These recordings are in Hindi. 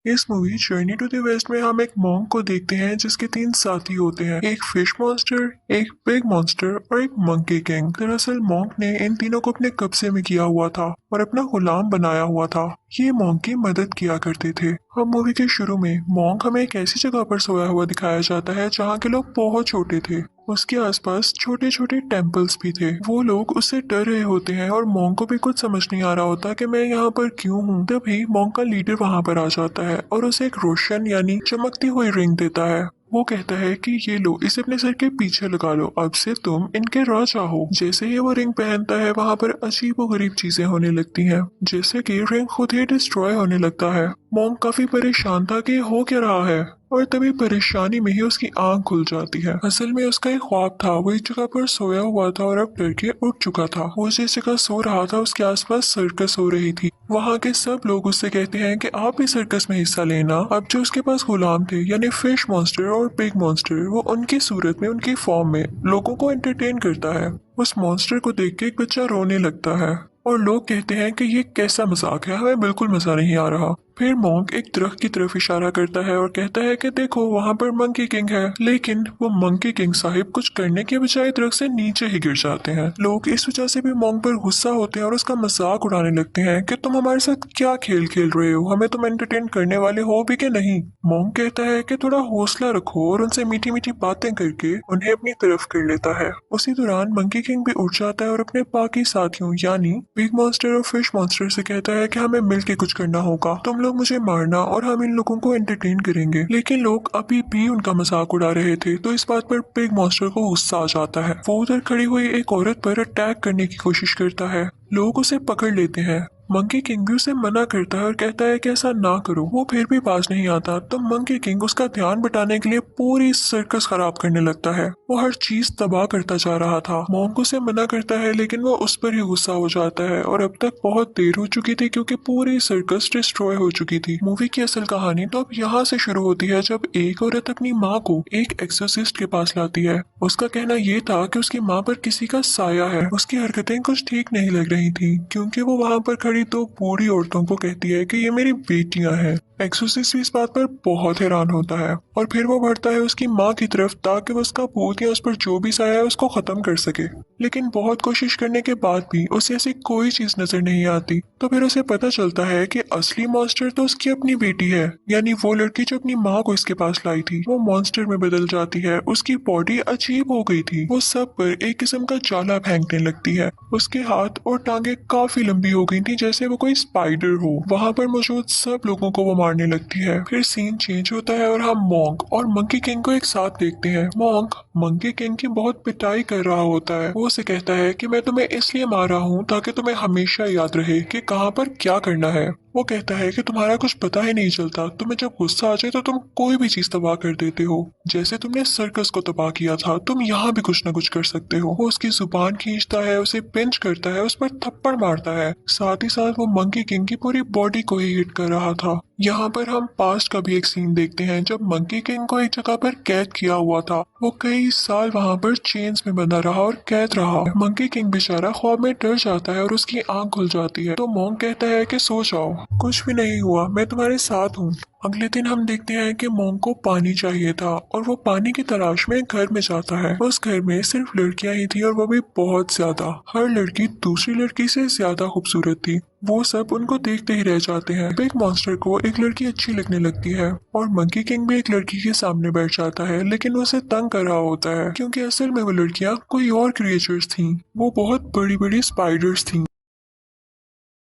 इस movie journey to the west में हम एक मॉन्क को देखते हैं जिसके तीन साथी होते हैं, एक फिश मॉन्स्टर, एक बिग मॉन्स्टर और एक मंकी किंग। दरअसल मॉन्क ने इन तीनों को अपने कब्जे में किया हुआ था और अपना गुलाम बनाया हुआ था। ये मॉन्क की मदद किया करते थे। हम मूवी के शुरू में मॉन्क हमें एक ऐसी जगह पर सोया हुआ दिखाया जाता है जहाँ के लोग बहुत छोटे थे। उसके आसपास छोटे छोटे टेम्पल्स भी थे। वो लोग उससे डर रहे होते हैं और मॉन्क को भी कुछ समझ नहीं आ रहा होता कि मैं यहाँ पर क्यों हूँ। तभी मॉन्क का लीडर वहाँ पर आ जाता है और उसे एक रोशन यानी चमकती हुई रिंग देता है। वो कहता है कि ये लो, इसे अपने सर के पीछे लगा लो, अब से तुम इनके राजा हो। जैसे ही वो रिंग पहनता है वहाँ पर अजीब व गरीब चीजें होने लगती हैं, जैसे कि रिंग खुद ही डिस्ट्रॉय होने लगता है। मॉन्क काफी परेशान था कि हो क्या रहा है, और तभी परेशानी में ही उसकी आंख खुल जाती है। असल में उसका एक ख्वाब था, वो एक जगह पर सोया हुआ था और अब डर के उठ चुका था। वो जिस जगह सो रहा था उसके आसपास सर्कस हो रही थी। वहाँ के सब लोग उससे कहते हैं कि आप भी सर्कस में हिस्सा लेना। अब जो उसके पास गुलाम थे यानी फिश मॉन्स्टर और बिग मॉन्स्टर, वो उनकी सूरत में, उनकी फॉर्म में लोगों को एंटरटेन करता है। उस मॉन्स्टर को देख के एक बच्चा रोने लगता है और लोग कहते हैं कि ये कैसा मजाक है, हमें बिल्कुल मजा नहीं आ रहा। फिर मॉन्क एक दरख्त की तरफ इशारा करता है और कहता है कि देखो वहाँ पर मंकी किंग है। लेकिन वो मंकी किंग साहिब कुछ करने के बजाय दरख्त से नीचे ही गिर जाते हैं। लोग इस वजह से भी मॉन्क पर गुस्सा होते हैं और उसका मजाक उड़ाने लगते हैं कि तुम हमारे साथ क्या खेल खेल रहे हो, हमें तुम एंटरटेन करने वाले हो भी कि नहीं। मॉन्क कहता है कि थोड़ा हौसला रखो और उनसे मीठी मीठी बातें करके उन्हें अपनी तरफ कर लेता है। उसी दौरान मंकी किंग भी उठ जाता है और अपने बाकी साथियों यानी बिग मॉन्स्टर और फिश मॉन्स्टर से कहता है कि हमें मिलके कुछ करना होगा, तुम लोग मुझे मारना और हम इन लोगों को एंटरटेन करेंगे। लेकिन लोग अभी भी उनका मजाक उड़ा रहे थे, तो इस बात पर बिग मॉन्स्टर को गुस्सा आ जाता है। वो उधर खड़ी हुई एक औरत पर अटैक करने की कोशिश करता है। लोग उसे पकड़ लेते हैं। मंकी किंग भी उसे मना करता है और कहता है कि ऐसा ना करो। वो फिर भी बाज नहीं आता, तो मंकी किंग उसका ध्यान बटाने के लिए पूरी सर्कस खराब करने लगता है। वो हर चीज तबाह करता जा रहा था। मॉन्क उसे मना करता है लेकिन वो उस पर ही गुस्सा हो जाता है और अब तक बहुत देर हो चुकी थी क्योंकि पूरी सर्कस डिस्ट्रॉय हो चुकी थी। मूवी की असल कहानी तो अब यहाँ से शुरू होती है जब एक औरत अपनी माँ को एक एक्सोसिस्ट के पास लाती है। उसका कहना ये था कि उसकी माँ पर किसी का साया है। उसकी हरकतें कुछ ठीक नहीं लग रही थी क्योंकि वो वहाँ पर खड़ी तो बूढ़ी औरतों को कहती है कि ये मेरी बेटियां हैं। एक्सोसिस्ट भी इस बात पर बहुत हैरान होता है और फिर वो बढ़ता है उसकी माँ की तरफ ताकि वो उसका भूत या उस पर जो भी साया है उसको खत्म कर सके। लेकिन बहुत कोशिश करने के बाद भी उसे ऐसी कोई चीज नजर नहीं आती। तो फिर उसे पता चलता है कि असली मॉन्स्टर तो उसकी अपनी बेटी है, यानी वो लड़की जो अपनी माँ को इसके पास लाई थी वो मॉन्स्टर में बदल जाती है। उसकी बॉडी अजीब हो गई थी, वो सब पर एक किस्म का जाला फेंकने लगती है। उसके हाथ और टांगे काफी लंबी हो गई थी जैसे वो कोई स्पाइडर हो। वहां पर मौजूद सब लोगों को वो मारने लगती है। फिर सीन चेंज होता है और हम मॉन्क और मंकी किंग को एक साथ देखते हैं। मॉन्क मंकी किंग की बहुत पिटाई कर रहा होता है। वो उसे कहता है कि मैं तुम्हें इसलिए मार रहा हूँ ताकि तुम्हें हमेशा याद रहे कि कहाँ पर क्या करना है। वो कहता है कि तुम्हारा कुछ पता ही नहीं चलता, तुम्हें जब गुस्सा आ जाए तो तुम कोई भी चीज तबाह कर देते हो। जैसे तुमने सर्कस को तबाह किया था, तुम यहाँ भी कुछ न कुछ कर सकते हो। वो उसकी जुबान खींचता है, उसे पिंच करता है, उस पर थप्पड़ मारता है। साथ ही साथ वो मंकी किंग की पूरी बॉडी को ही हिट कर रहा था। यहाँ पर हम पास्ट का भी एक सीन देखते हैं जब मंकी किंग को एक जगह पर कैद किया हुआ था। वो कई साल वहाँ पर चेन्स में बंधा रहा और कैद रहा। मंकी किंग बेचारा ख्वाब में डर जाता है और उसकी आंख खुल जाती है। तो मॉन्क कहता है कि सो जाओ, कुछ भी नहीं हुआ, मैं तुम्हारे साथ हूँ। अगले दिन हम देखते हैं कि मॉन्क को पानी चाहिए था और वो पानी की तलाश में घर में जाता है। उस घर में सिर्फ लड़कियां ही थी और वो भी बहुत ज्यादा। हर लड़की दूसरी लड़की से ज्यादा खूबसूरत थी। वो सब उनको देखते ही रह जाते हैं। बिग मॉन्स्टर को एक लड़की अच्छी लगने लगती है और मंकी किंग भी एक लड़की के सामने बैठ जाता है, लेकिन वो उसे तंग कर रहा होता है क्योंकि असल में वो लड़कियां कोई और क्रिएचर्स थीं। वो बहुत बड़ी बड़ी स्पाइडर्स थीं।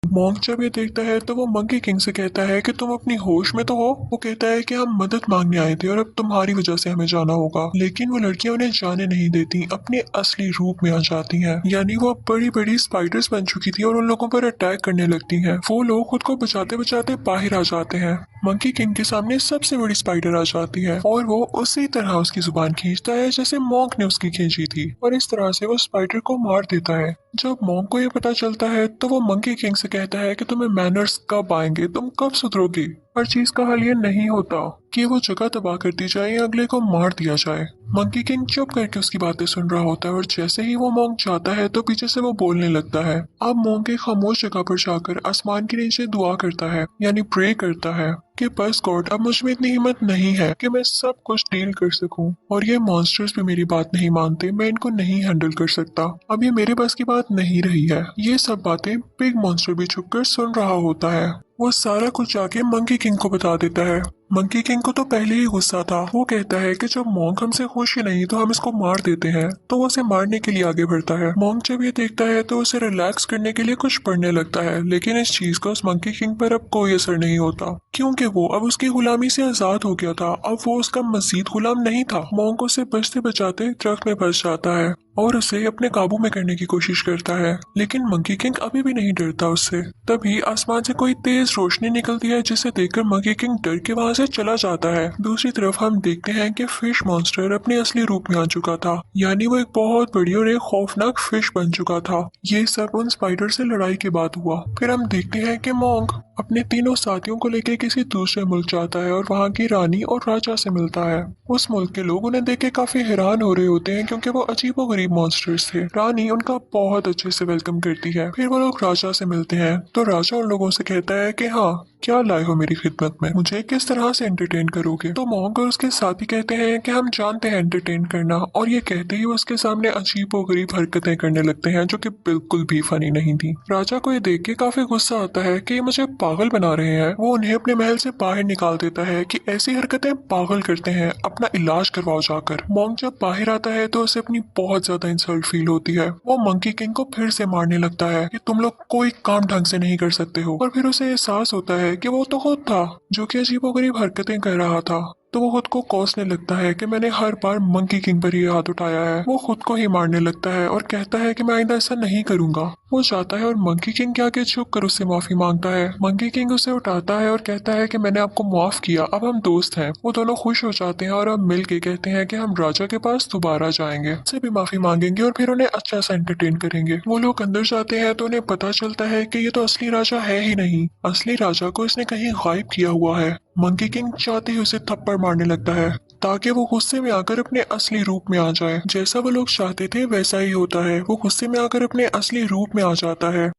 मॉन्क जब ये देखता है तो वो मंकी किंग से कहता है कि तुम अपनी होश में तो हो। वो कहता है कि हम मदद मांगने आए थे और अब तुम्हारी वजह से हमें जाना होगा। लेकिन वो लड़कियां उन्हें जाने नहीं देती, अपने असली रूप में आ जाती हैं। यानी वो अब बड़ी बड़ी स्पाइडर्स बन चुकी थी और उन लोगों पर अटैक करने लगती हैं। वो लोग खुद को बचाते बचाते बाहर आ जाते हैं। मंकी किंग के सामने सबसे बड़ी स्पाइडर आ जाती है और वो उसी तरह उसकी जुबान खींचता है जैसे मॉन्क ने उसकी खींची थी और इस तरह से वो स्पाइडर को मार देता है। जब मॉन्क को ये पता चलता है तो वो मंकी किंग से कहता है कि तुम्हें मैनर्स कब आएंगे, तुम कब सुधरोगे। हर चीज का हल ये नहीं होता कि वो जगह तबाह कर दी जाए या अगले को मार दिया जाए। मंकी किंग चुप करके उसकी बातें सुन रहा होता है और जैसे ही वो मोंग जाता है तो पीछे से वो बोलने लगता है। अब मोंग एक खामोश जगह पर जाकर आसमान के नीचे दुआ करता है, यानी प्रे करता है कि बस गॉड, अब मुझ में इतनी हिम्मत नहीं है कि मैं सब कुछ डील कर सकूं, और ये मॉन्स्टर्स भी मेरी बात नहीं मानते, मैं इनको नहीं हैंडल कर सकता, अब ये मेरे बस की बात नहीं रही है। ये सब बातें बिग मॉन्स्टर भी छुपकर सुन रहा होता है। वो सारा कुछ जाके मंकी किंग को बता देता है। मंकी किंग को तो पहले ही गुस्सा था। वो कहता है कि जब मोंग हमसे खुश ही नहीं तो हम इसको मार देते हैं, तो वो उसे मारने के लिए आगे बढ़ता है। मोंग जब ये देखता है तो उसे रिलैक्स करने के लिए कुछ पढ़ने लगता है, लेकिन इस चीज का उस मंकी किंग पर अब कोई असर नहीं होता, क्योंकि वो अब उसकी गुलामी से आजाद हो गया था। अब वो उसका मजीद गुलाम नहीं था। मोंग उसे बचते बचाते दरख्त में फंस जाता है और उसे अपने काबू में करने की कोशिश करता है, लेकिन मंकी किंग अभी भी नहीं डरता उससे। तभी आसमान से कोई तेज रोशनी निकलती है, जिसे देखकर मंकी किंग डर के वहां से चला जाता है। दूसरी तरफ हम देखते हैं कि फिश मॉन्स्टर अपने असली रूप में आ चुका था, यानी वो एक बहुत बड़ी और एक खौफनाक फिश बन चुका था। ये सब उन स्पाइडर से लड़ाई के बाद हुआ। फिर हम देखते हैं कि मोंग अपने तीनों साथियों को लेकर किसी दूसरे मुल्क जाता है और वहाँ की रानी और राजा से मिलता है। उस मुल्क के लोग उन्हें देख के काफी हैरान हो रहे होते हैं, क्योंकि वो अजीबोगरीब मॉन्स्टर्स थे। रानी उनका बहुत अच्छे से वेलकम करती है। फिर वो लोग राजा से मिलते हैं तो राजा उन लोगों से कहता है कि हाँ, क्या लाए हो मेरी खिदमत में, मुझे किस तरह से एंटरटेन करोगे। तो मोंग और उसके साथी कहते हैं कि हम जानते हैं एंटरटेन करना, और ये कहते ही उसके सामने अजीबोगरीब हरकतें करने लगते हैं जो कि बिल्कुल भी फनी नहीं थी। राजा को ये देख के काफी गुस्सा आता है कि ये मुझे पागल बना रहे हैं। वो उन्हें अपने महल से बाहर निकाल देता है कि ऐसी हरकतें पागल करते हैं, अपना इलाज करवाओ जाकर। मोंग जब बाहर आता है तो उसे अपनी बहुत ज्यादा इंसल्ट फील होती है। वो मंकी किंग को फिर से मारने लगता है कि तुम लोग कोई काम ढंग से नहीं कर सकते हो, और फिर उसे एहसास होता है कि वो तो खुद था जो कि अजीबोगरीब हरकतें कर रहा था। तो वो खुद को कोसने लगता है कि मैंने हर बार मंकी किंग पर ही हाथ उठाया है। वो खुद को ही मारने लगता है और कहता है कि मैं आइंदा ऐसा नहीं करूंगा। वो जाता है और मंकी किंग के आगे झुक कर उससे माफी मांगता है। मंकी किंग उसे उठाता है और कहता है कि मैंने आपको माफ किया, अब हम दोस्त हैं। वो दोनों खुश हो जाते हैं और अब मिल के कहते हैं कि हम राजा के पास दोबारा जाएंगे, उससे भी माफी मांगेंगे और फिर उन्हें अच्छा सा एंटरटेन करेंगे। वो लोग अंदर जाते हैं तो उन्हें पता चलता है कि ये तो असली राजा है ही नहीं, असली राजा को इसने कहीं गायब किया हुआ है। मंकी किंग चाहते ही उसे थप्पड़ मारने लगता है ताकि वो गुस्से में आकर अपने असली रूप में आ जाए। जैसा वो लोग चाहते थे वैसा ही होता है। वो गुस्से में आकर अपने असली रूप में आ जाता है।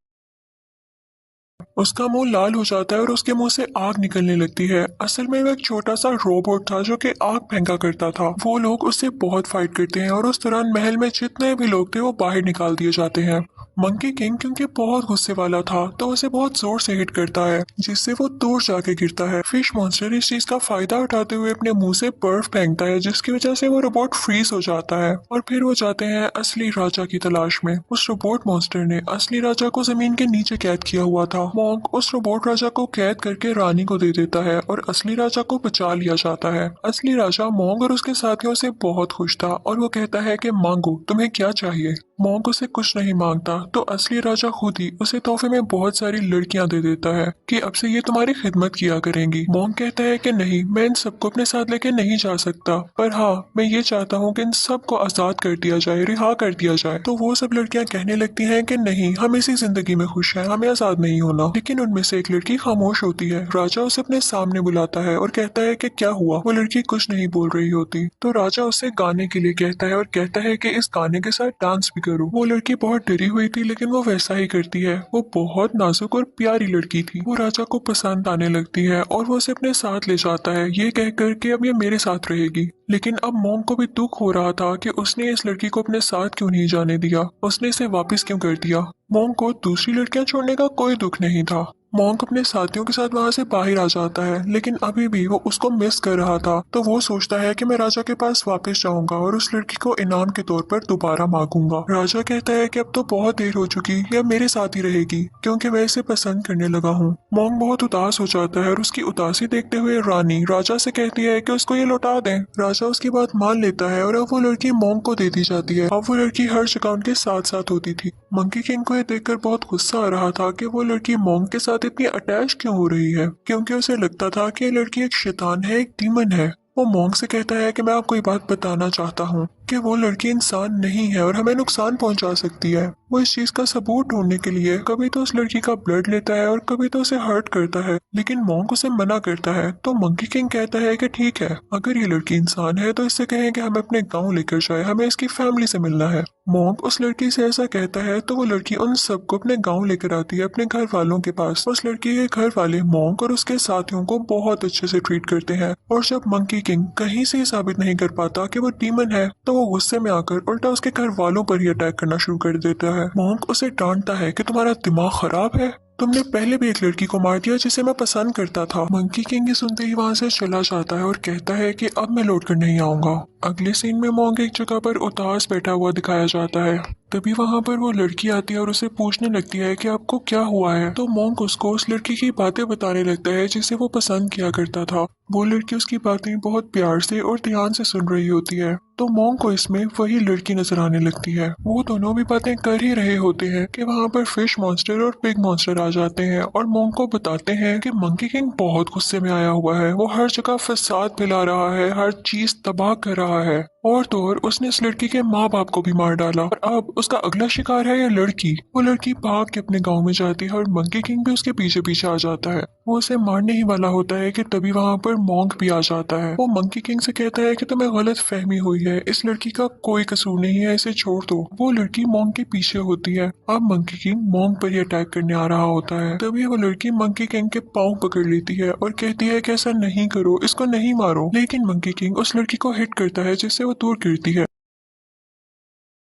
उसका मुंह लाल हो जाता है और उसके मुंह से आग निकलने लगती है। असल में वो एक छोटा सा रोबोट था जो कि आग फेंका करता था। वो लोग उससे बहुत फाइट करते हैं और उस दौरान महल में जितने भी लोग थे वो बाहर निकाल दिए जाते हैं। मंकी किंग क्योंकि बहुत गुस्से वाला था तो उसे बहुत जोर से हिट करता है, जिससे वो दूर जाके गिरता है। फिश मॉन्स्टर इस चीज का फायदा उठाते हुए अपने मुंह से बर्फ फेंकता है, जिसकी वजह से वो रोबोट फ्रीज हो जाता है। और फिर वो जाते हैं असली राजा की तलाश में। उस रोबोट मॉन्स्टर ने असली राजा को जमीन के नीचे कैद किया हुआ था। मोंग उस रोबोट राजा को कैद करके रानी को दे देता है और असली राजा को बचा लिया जाता है। असली राजा मोंग और उसके साथियों से बहुत खुश था और वो कहता है कि मांगो, तुम्हें क्या चाहिए। मोंग उसे कुछ नहीं मांगता तो असली राजा खुद ही उसे तोहफे में बहुत सारी लड़कियां दे देता है कि अब से ये तुम्हारी खिदमत किया करेंगी। मोंग कहता है कि नहीं, मैं इन सबको अपने साथ लेके नहीं जा सकता, पर हाँ, मैं ये चाहता हूँ कि इन सबको आजाद कर दिया जाए, रिहा कर दिया जाए। तो वो सब लड़कियां कहने लगती हैं कि नहीं, हम इसी जिंदगी में खुश हैं, हमें आजाद नहीं होना। लेकिन उनमें से एक लड़की खामोश होती है। राजा उसे अपने सामने बुलाता है और कहता है कि क्या हुआ। वो लड़की कुछ नहीं बोल रही होती तो राजा उसे गाने के लिए कहता है और कहता है कि इस गाने के साथ डांस भी करो। वो लड़की बहुत डरी हुई थी लेकिन वो वैसा ही करती है। वो बहुत नाजुक और प्यारी लड़की थी। वो राजा को पसंद आने लगती है और वो उसे अपने साथ ले जाता है, ये कह कर के अब ये मेरे साथ रहेगी। लेकिन अब मोंग को भी दुख हो रहा था कि उसने इस लड़की को अपने साथ क्यों नहीं जाने दिया, उसने इसे वापस क्यों कर दिया। मोंग को दूसरी लड़कियां छोड़ने का कोई दुख नहीं था। मोंग अपने साथियों के साथ वहां से बाहर आ जाता है, लेकिन अभी भी वो उसको मिस कर रहा था। तो वो सोचता है कि मैं राजा के पास वापस जाऊंगा और उस लड़की को इनाम के तौर पर दोबारा मांगूंगा। राजा कहता है कि अब तो बहुत देर हो चुकी, ये अब मेरे साथ ही रहेगी क्योंकि मैं इसे पसंद करने लगा हूँ। मोंग बहुत उदास हो जाता है और उसकी उदासी देखते हुए रानी राजा से कहती है कि उसको ये लौटा दें। राजा उसकी बात मान लेता है और अब वो लड़की मोंग को दे दी जाती है। अब वो लड़की हर जगह उनके साथ साथ होती थी। मंकी किंग को ये देखकर बहुत गुस्सा आ रहा था कि वो लड़की मोंग के साथ इतनी अटैच क्यों हो रही है, क्योंकि उसे लगता था कि ये लड़की एक शैतान है, एक डीमन है। वो मोंग से कहता है कि मैं आपको ये बात बताना चाहता हूँ कि वो लड़की इंसान नहीं है और हमें नुकसान पहुंचा सकती है। वो इस चीज का सबूत ढूंढने के लिए कभी तो उस लड़की का ब्लड लेता है और कभी तो उसे हर्ट करता है, लेकिन मॉन्क उसे मना करता है। तो मंकी किंग कहता है कि ठीक है, अगर ये लड़की इंसान है तो इससे कहें कि हमें अपने गांव लेकर जाए, हमें इसकी फैमिली से मिलना है। मॉन्क उस लड़की से ऐसा कहता है तो वो लड़की उन सबको अपने गांव लेकर आती है, अपने घर वालों के पास। उस लड़की के घर वाले मॉन्क और उसके साथियों को बहुत अच्छे से ट्रीट करते हैं, और जब मंकी किंग कहीं से ये साबित नहीं कर पाता कि वो डीमन है, तो वो गुस्से में आकर उल्टा उसके घर वालों पर ही अटैक करना शुरू कर देता है। मॉन्क उसे डांटता है कि तुम्हारा दिमाग खराब है, तुमने पहले भी एक लड़की को मार दिया जिसे मैं पसंद करता था। मंकी किंग ये सुनते ही वहां से चला जाता है और कहता है कि अब मैं लौट कर नहीं आऊंगा। अगले सीन में मॉन्क एक जगह पर उदास बैठा हुआ दिखाया जाता है। तभी वहां पर वो लड़की आती है और उसे पूछने लगती है कि आपको क्या हुआ है। तो मॉन्क उसको उस लड़की की बातें बताने लगता है जिसे वो पसंद किया करता था। वो लड़की उसकी बातें बहुत प्यार से और ध्यान से सुन रही होती है, तो मॉन्क को इसमें वही लड़की नजर आने लगती है। वो दोनों भी बातें कर ही रहे होते हैं कि वहाँ पर फिश मॉन्स्टर और पिग मॉन्स्टर आ जाते हैं और मॉन्क को बताते हैं कि मंकी किंग बहुत गुस्से में आया हुआ है, वो हर जगह फसाद फैला रहा है, हर चीज तबाह कर रहा है, और तो और उसने इस लड़की के माँ बाप को भी मार डाला, और अब उसका अगला शिकार है ये लड़की। वो लड़की भाग के अपने गांव में जाती है और मंकी किंग भी उसके पीछे पीछे आ जाता है। वो उसे मारने ही वाला होता है कि तभी वहां पर मॉन्क भी आ जाता है। वो मंकी किंग से कहता है कि तुम्हें गलत फहमी हुई है, इस लड़की का कोई कसूर नहीं है, इसे छोड़ दो। वो लड़की मॉन्क के पीछे होती है। अब मंकी किंग मॉन्क पर ही अटैक करने आ रहा होता है। तभी वो लड़की मंकी किंग के पाँव पकड़ लेती है और कहती है कि ऐसा नहीं करो, इसको नहीं मारो, लेकिन मंकी किंग उस लड़की को हिट करता है जिससे वो दूर गिरती है,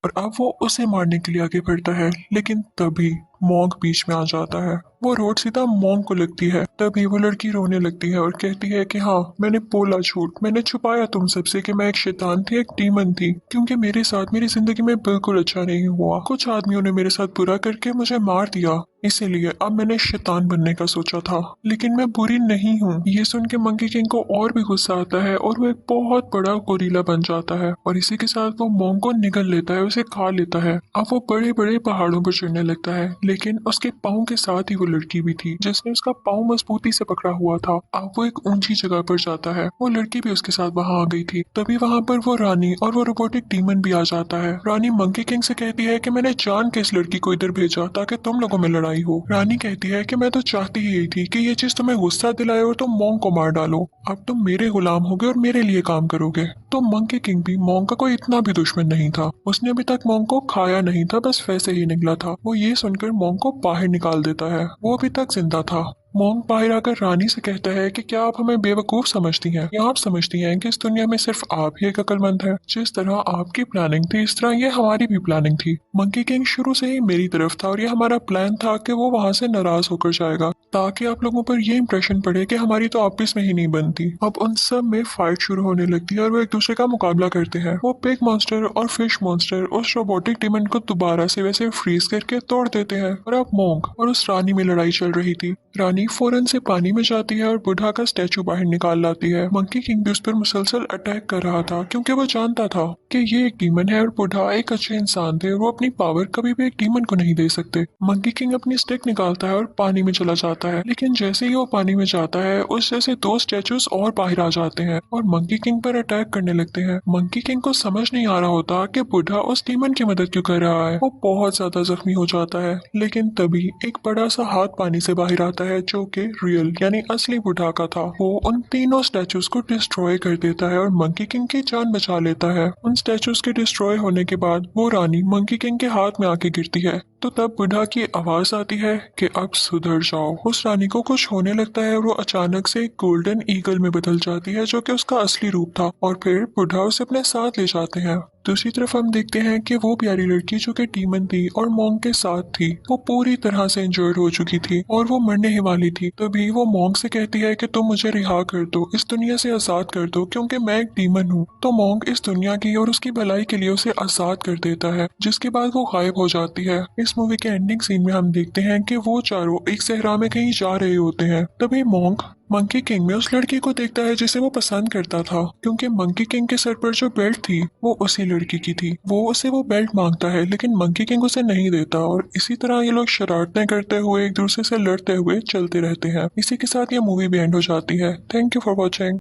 और अब वो उसे मारने के लिए आगे बढ़ता है, लेकिन तभी मॉन्क बीच में आ जाता है। वो रोड सीधा मॉन्क को लगती है। तभी वो लड़की रोने लगती है और कहती है कि हाँ, मैंने बोला झूठ, मैंने छुपाया तुम सबसे कि मैं एक शैतान थी, एक डीमन थी, क्योंकि मेरे साथ मेरी जिंदगी में बिल्कुल अच्छा नहीं हुआ। कुछ आदमियों ने मेरे साथ बुरा करके मुझे मार दिया, इसीलिए अब मैंने शैतान बनने का सोचा था, लेकिन मैं बुरी नहीं हूँ। ये सुन के मंकी किंग को और भी गुस्सा आता है और वो एक बहुत बड़ा गोरिल्ला बन जाता है, और इसी के साथ वो मॉन्क को निगल लेता है, उसे खा लेता है। अब वो बड़े बड़े पहाड़ों पर चढ़ने लगता है, लेकिन उसके पाँव के साथ ही वो लड़की भी थी जिसने उसका पाँव मजबूती से पकड़ा हुआ था। अब वो एक ऊंची जगह पर जाता है, वो लड़की भी उसके साथ वहां आ गई थी। तभी वहां पर वो रानी और वो रोबोटिक डीमन भी आ जाता है। रानी मंकी किंग से कहती है कि मैंने जान के इस लड़की को इधर भेजा ताकि तुम लोगों में लड़ाई हो। रानी कहती है कि मैं तो चाहती ही यही थी कि ये चीज तुम्हें गुस्सा दिलाए और तुम मॉन्क को मार डालो। अब तुम मेरे गुलाम होगे और मेरे लिए काम करोगे। तो मंकी किंग भी मॉन्क का कोई इतना भी दुश्मन नहीं था, उसने अभी तक मॉन्क को खाया नहीं था, बस वैसे ही निकला था। वो ये सुनकर मॉन्क को बाहर निकाल देता है, वो अभी तक जिंदा था। मॉन्क बाहर आकर रानी से कहता है कि क्या आप हमें बेवकूफ समझती हैं, या आप समझती हैं कि इस दुनिया में सिर्फ आप ही एक अक्लमंद है। जिस तरह आपकी प्लानिंग थी इस तरह ये हमारी भी प्लानिंग थी। मंकी किंग शुरू से ही मेरी तरफ था और ये हमारा प्लान था कि वो वहां से नाराज होकर जाएगा, ताकि आप लोगों पर ये इंप्रेशन पड़े कि हमारी तो आपस में ही नहीं बनती। अब उन सब में फाइट शुरू होने लगती है और वो एक दूसरे का मुकाबला करते हैं। वो पिग मॉन्स्टर और फिश मॉन्स्टर उस रोबोटिक डिमन को दोबारा से वैसे फ्रीज करके तोड़ देते हैं, और अब मॉन्क और उस रानी में लड़ाई चल रही थी। रानी फौरन से पानी में जाती है और बुढ़ा का स्टैचू बाहर निकाल लाती है। मंकी किंग भी उस पर मुसलसल अटैक कर रहा था, क्योंकि वो जानता था कि ये एक डीमन है और बुढ़ा एक अच्छे इंसान थे, और वो अपनी पावर कभी भी एक डीमन को नहीं दे सकते। मंकी किंग अपनी स्टिक निकालता है और पानी में चला जाता है, लेकिन जैसे ही वो पानी में जाता है उस जैसे दो स्टैचूज और बाहर आ जाते हैं और मंकी किंग पर अटैक करने लगते हैं। मंकी किंग को समझ नहीं आ रहा होता कि बुढ़ा उस डीमन की मदद क्यों कर रहा है। वो बहुत ज्यादा जख्मी हो जाता है, लेकिन तभी एक बड़ा सा हाथ पानी से बाहर आता है जो कि रियल यानी असली बुढ़ा का था। वो उन तीनों स्टैचूज को डिस्ट्रॉय कर देता है और मंकी किंग की जान बचा लेता है। उन स्टैचूज के डिस्ट्रॉय होने के बाद वो रानी मंकी किंग के हाथ में आके गिरती है, तो तब बुढ़ा की आवाज आती है कि अब सुधर जाओ। उस रानी को कुछ होने लगता है और वो अचानक से एक गोल्डन ईगल में बदल जाती है जो कि उसका असली रूप था, और फिर बुढ़ा उसे अपने साथ ले जाते हैं। दूसरी तरफ हम देखते हैं कि वो प्यारी लड़की जो कि डीमन थी और मॉन्क के साथ थी, वो पूरी तरह से इंजर्ड हो चुकी थी और वो मरने ही वाली थी। तभी वो मॉन्क से कहती है कि तुम मुझे रिहा कर दो, इस दुनिया से आजाद कर दो, क्योंकि मैं एक डीमन हूँ। तो मॉन्क इस दुनिया की और उसकी भलाई के लिए उसे आजाद कर देता है, जिसके बाद वो गायब हो जाती है। इस मूवी के एंडिंग सीन में हम देखते हैं कि वो चारों एक सहरा में कहीं जा रहे होते हैं। तभी मॉन्क मंकी किंग में उस लड़की को देखता है जिसे वो पसंद करता था, क्योंकि मंकी किंग के सर पर जो बेल्ट थी वो उसी लड़की की थी। वो उसे वो बेल्ट मांगता है, लेकिन मंकी किंग उसे नहीं देता, और इसी तरह ये लोग शरारतें करते हुए एक दूसरे से लड़ते हुए चलते रहते हैं। इसी के साथ ये मूवी भी एंड हो जाती है। Thank you for watching.